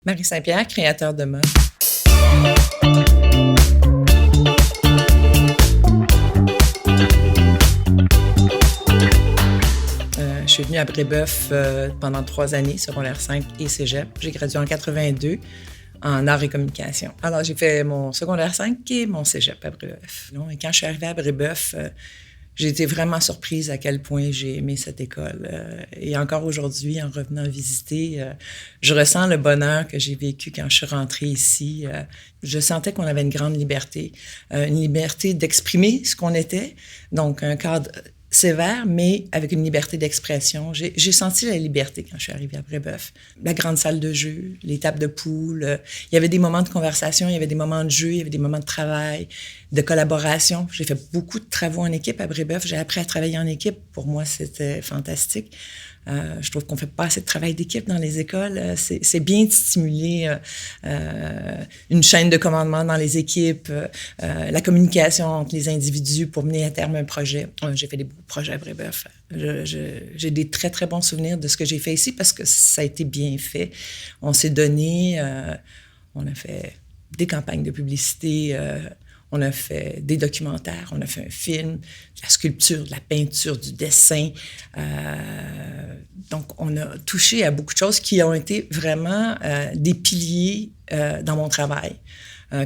Marie Saint-Pierre, créateur de mode. Je suis venue à Brébeuf pendant 3 années, secondaire 5 et cégep. J'ai gradué en 82 en arts et communication. Alors, j'ai fait mon secondaire 5 et mon cégep à Brébeuf. Et quand je suis arrivée à Brébeuf, j'ai été vraiment surprise à quel point j'ai aimé cette école. Et encore aujourd'hui, en revenant visiter, je ressens le bonheur que j'ai vécu quand je suis rentrée ici. Je sentais qu'on avait une grande liberté d'exprimer ce qu'on était. Donc, un cadre sévère, mais avec une liberté d'expression. J'ai senti la liberté quand je suis arrivée à Brébeuf. La grande salle de jeu, les tables de poule. Il y avait des moments de conversation, il y avait des moments de jeu, il y avait des moments de travail, de collaboration. J'ai fait beaucoup de travaux en équipe à Brébeuf. J'ai appris à travailler en équipe. Pour moi, c'était fantastique. Je trouve qu'on fait pas assez de travail d'équipe dans les écoles. C'est bien de stimuler une chaîne de commandement dans les équipes, la communication entre les individus pour mener à terme un projet. J'ai fait des beaux projets à Brébeuf. J'ai des très, très bons souvenirs de ce que j'ai fait ici parce que ça a été bien fait. On s'est donné, on a fait des campagnes de publicité, on a fait des documentaires, on a fait un film, de la sculpture, de la peinture, du dessin. Donc, on a touché à beaucoup de choses qui ont été vraiment des piliers dans mon travail.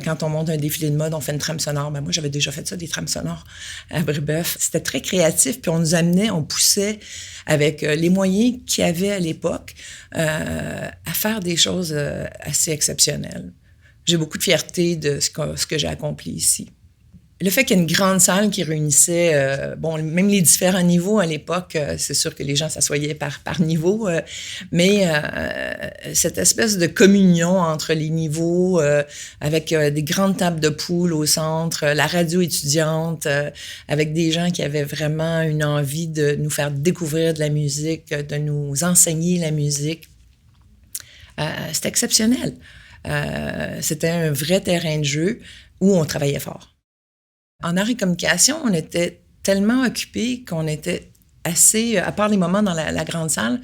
Quand on monte un défilé de mode, on fait une trame sonore. Ben moi, j'avais déjà fait ça, des trames sonores à Brébeuf. C'était très créatif, puis on nous amenait, on poussait avec les moyens qu'il y avait à l'époque à faire des choses assez exceptionnelles. J'ai beaucoup de fierté de ce que j'ai accompli ici. Le fait qu'il y ait une grande salle qui réunissait, même les différents niveaux à l'époque, c'est sûr que les gens s'assoyaient par niveau, mais cette espèce de communion entre les niveaux, avec des grandes tables de poule au centre, la radio étudiante, avec des gens qui avaient vraiment une envie de nous faire découvrir de la musique, de nous enseigner la musique, c'était exceptionnel. C'était un vrai terrain de jeu où on travaillait fort. En arts et communication, on était tellement occupés qu'on était assez, à part les moments dans la grande salle,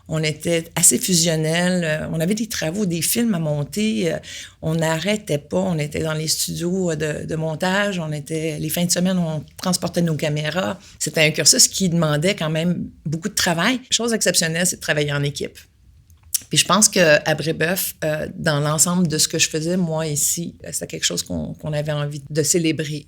on était assez fusionnels. On avait des travaux, des films à monter. On n'arrêtait pas. On était dans les studios de montage. Les fins de semaine, on transportait nos caméras. C'était un cursus qui demandait quand même beaucoup de travail. Chose exceptionnelle, c'est de travailler en équipe. Puis je pense qu'à Brébeuf, dans l'ensemble de ce que je faisais, moi, ici, c'était quelque chose qu'on avait envie de célébrer.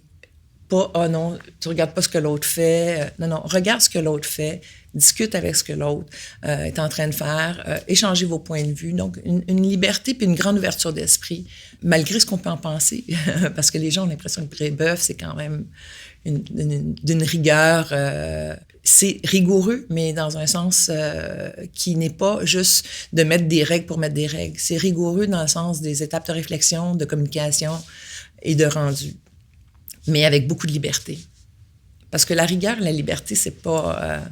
Pas « oh non, tu regardes pas ce que l'autre fait ». Non, regarde ce que l'autre fait, discute avec ce que l'autre est en train de faire, échangez vos points de vue. Donc, une liberté puis une grande ouverture d'esprit, malgré ce qu'on peut en penser. Parce que les gens ont l'impression que Brébeuf, c'est quand même d'une rigueur... c'est rigoureux, mais dans un sens qui n'est pas juste de mettre des règles pour mettre des règles. C'est rigoureux dans le sens des étapes de réflexion, de communication et de rendu, mais avec beaucoup de liberté. Parce que la rigueur et la liberté, c'est pas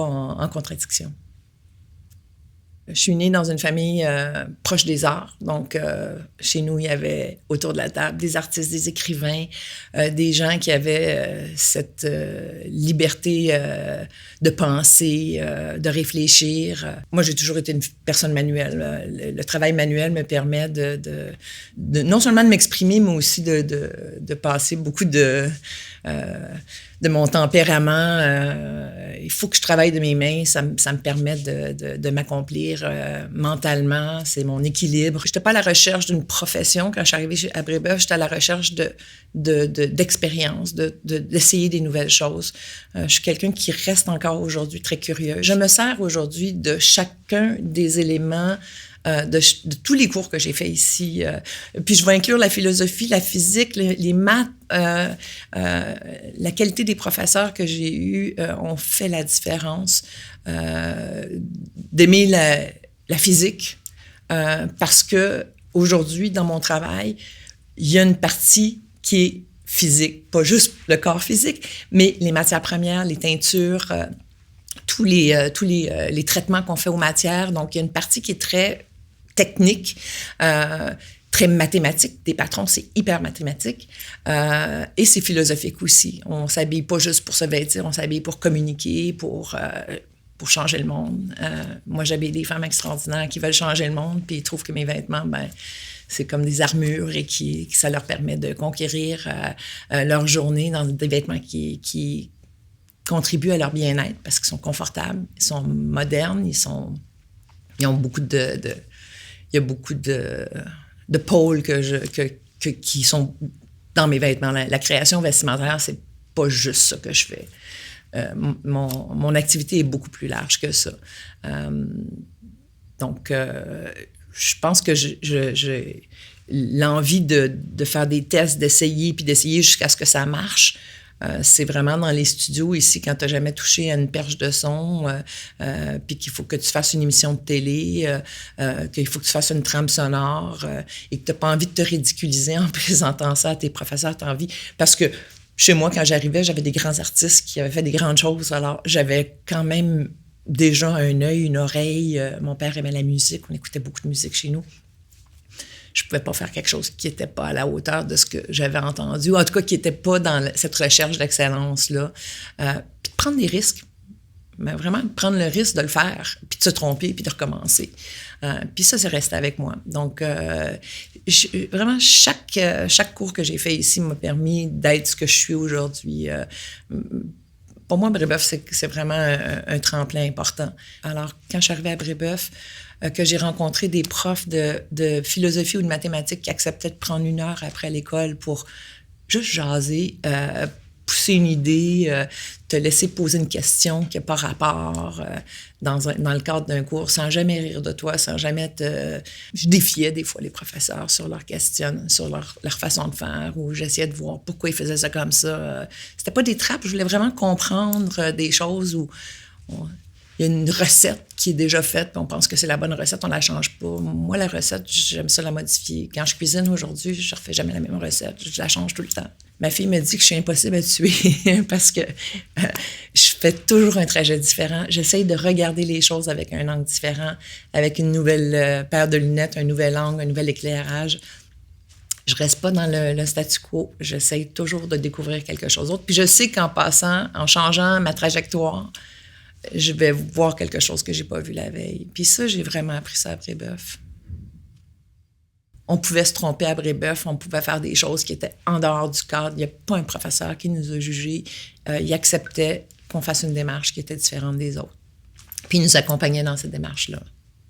en contradiction. Je suis née dans une famille proche des arts. Donc, chez nous, il y avait autour de la table des artistes, des écrivains, des gens qui avaient cette liberté de penser, de réfléchir. Moi, j'ai toujours été une personne manuelle. Le travail manuel me permet de non seulement de m'exprimer, mais aussi de passer beaucoup de mon tempérament. Il faut que je travaille de mes mains. Ça me permet de m'accomplir mentalement. C'est mon équilibre. Je n'étais pas à la recherche d'une profession. Quand je suis arrivée à Brébeuf, j'étais à la recherche d'expérience, d'essayer des nouvelles choses. Je suis quelqu'un qui reste encore aujourd'hui très curieux. Je me sers aujourd'hui de chacun des éléments de tous les cours que j'ai faits ici. Puis je vais inclure la philosophie, la physique, les maths. La qualité des professeurs que j'ai eus ont fait la différence. D'aimer la physique parce que aujourd'hui, dans mon travail, il y a une partie qui est physique, pas juste le corps physique, mais les matières premières, les teintures, tous les traitements qu'on fait aux matières. Donc, il y a une partie qui est très technique, très mathématique. Des patrons, c'est hyper mathématique. Et c'est philosophique aussi. On ne s'habille pas juste pour se vêtir, on s'habille pour communiquer, pour pour changer le monde. Moi, j'habille des femmes extraordinaires qui veulent changer le monde, puis ils trouvent que mes vêtements, c'est comme des armures et que ça leur permet de conquérir leur journée dans des vêtements qui contribuent à leur bien-être parce qu'ils sont confortables, ils sont modernes, ils ont beaucoup il y a beaucoup de pôles qui sont dans mes vêtements. La création vestimentaire, c'est pas juste ça que je fais. Mon activité est beaucoup plus large que ça. Donc, je pense que j'ai l'envie de faire des tests, d'essayer jusqu'à ce que ça marche. C'est vraiment dans les studios ici, quand tu n'as jamais touché à une perche de son, puis qu'il faut que tu fasses une émission de télé, qu'il faut que tu fasses une trame sonore, et que tu n'as pas envie de te ridiculiser en présentant ça à tes professeurs, tu as envie. Parce que chez moi, quand j'arrivais, j'avais des grands artistes qui avaient fait des grandes choses. Alors, j'avais quand même déjà un œil, une oreille. Mon père aimait la musique. On écoutait beaucoup de musique chez nous. Je pouvais pas faire quelque chose qui n'était pas à la hauteur de ce que j'avais entendu, ou en tout cas qui n'était pas dans cette recherche d'excellence-là. Puis de prendre des risques. Mais vraiment, prendre le risque de le faire, puis de se tromper, puis de recommencer. Puis ça, c'est resté avec moi. Donc, vraiment, chaque cours que j'ai fait ici m'a permis d'être ce que je suis aujourd'hui. Pour moi, Brébeuf, c'est vraiment un tremplin important. Alors, quand je suis arrivée à Brébeuf, que j'ai rencontré des profs de philosophie ou de mathématiques qui acceptaient de prendre 1 heure après l'école pour juste jaser, pousser une idée, te laisser poser une question qui n'a pas rapport dans le cadre d'un cours, sans jamais rire de toi, sans jamais te... Je défiais des fois les professeurs sur leurs questions, sur leur façon de faire, ou j'essayais de voir pourquoi ils faisaient ça comme ça. C'était pas des trappes, je voulais vraiment comprendre des choses où... Il y a une recette qui est déjà faite, puis on pense que c'est la bonne recette, on la change pas. Moi, la recette, j'aime ça la modifier. Quand je cuisine aujourd'hui, je refais jamais la même recette, je la change tout le temps. Ma fille me dit que je suis impossible à tuer parce que je fais toujours un trajet différent. J'essaye de regarder les choses avec un angle différent, avec une nouvelle paire de lunettes, un nouvel angle, un nouvel éclairage. Je reste pas dans le statu quo. J'essaye toujours de découvrir quelque chose d'autre. Puis je sais qu'en passant, en changeant ma trajectoire, je vais voir quelque chose que j'ai pas vu la veille. Puis ça, j'ai vraiment appris ça à Brébeuf. On pouvait se tromper à Brébeuf, on pouvait faire des choses qui étaient en dehors du cadre. Il n'y a pas un professeur qui nous a jugés. Il acceptait qu'on fasse une démarche qui était différente des autres. Puis il nous accompagnait dans cette démarche-là.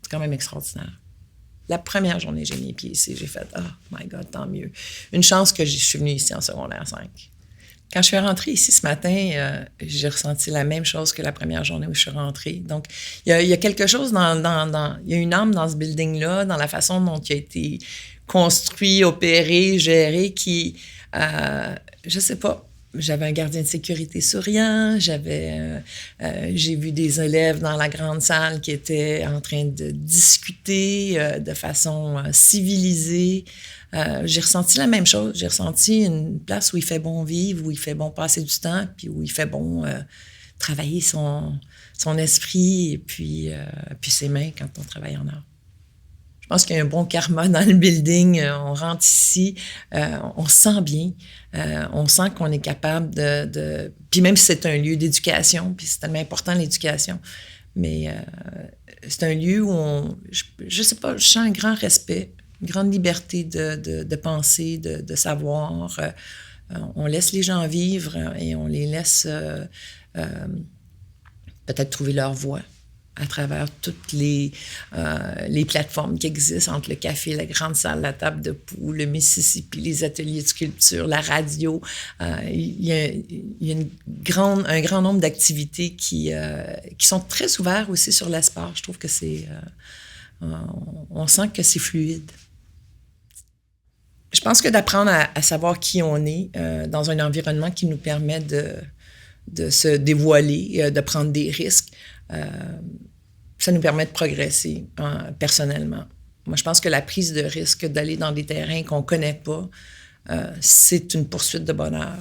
C'est quand même extraordinaire. La première journée que j'ai mis les pieds ici, j'ai fait « Oh my God, tant mieux ». Une chance que je suis venue ici en secondaire 5. Quand je suis rentrée ici ce matin, j'ai ressenti la même chose que la première journée où je suis rentrée. Donc, il y a quelque chose il y a une âme dans ce building-là, dans la façon dont il a été construit, opéré, géré, qui, je sais pas, j'avais un gardien de sécurité souriant, j'ai vu des élèves dans la grande salle qui étaient en train de discuter de façon civilisée. J'ai ressenti la même chose. J'ai ressenti une place où il fait bon vivre, où il fait bon passer du temps, puis où il fait bon travailler son esprit et puis ses mains quand on travaille en art. Je pense qu'il y a un bon karma dans le building. On rentre ici, on se sent bien. On sent qu'on est capable de... Puis même si c'est un lieu d'éducation, puis c'est tellement important l'éducation, mais c'est un lieu où je sais pas, je sens un grand respect, une grande liberté de penser, de savoir. On laisse les gens vivre et on les laisse peut-être trouver leur voie à travers toutes les plateformes qui existent entre le café, la grande salle, la table de poule, le Mississippi, les ateliers de sculpture, la radio. Il y a un grand nombre d'activités qui sont très ouvertes aussi sur l'espace. Je trouve que on sent que c'est fluide. Je pense que d'apprendre à savoir qui on est dans un environnement qui nous permet de se dévoiler, de prendre des risques, ça nous permet de progresser personnellement. Moi, je pense que la prise de risque d'aller dans des terrains qu'on ne connaît pas, c'est une poursuite de bonheur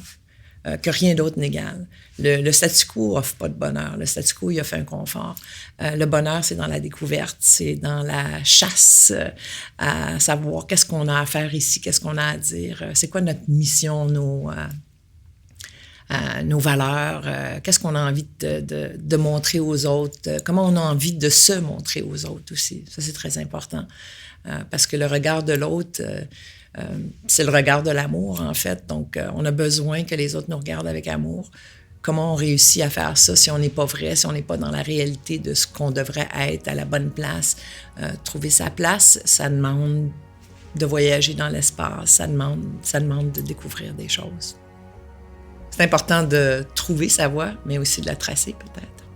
que rien d'autre n'égale. Le statu quo n'offre pas de bonheur. Le statu quo, il offre un confort. Le bonheur, c'est dans la découverte, c'est dans la chasse à savoir qu'est-ce qu'on a à faire ici, qu'est-ce qu'on a à dire, c'est quoi notre mission, nos valeurs, qu'est-ce qu'on a envie de montrer aux autres, comment on a envie de se montrer aux autres aussi. Ça, c'est très important. Parce que le regard de l'autre, c'est le regard de l'amour, en fait. Donc, on a besoin que les autres nous regardent avec amour. Comment on réussit à faire ça si on n'est pas vrai, si on n'est pas dans la réalité de ce qu'on devrait être à la bonne place? Trouver sa place, ça demande de voyager dans l'espace, ça demande de découvrir des choses. C'est important de trouver sa voie, mais aussi de la tracer peut-être.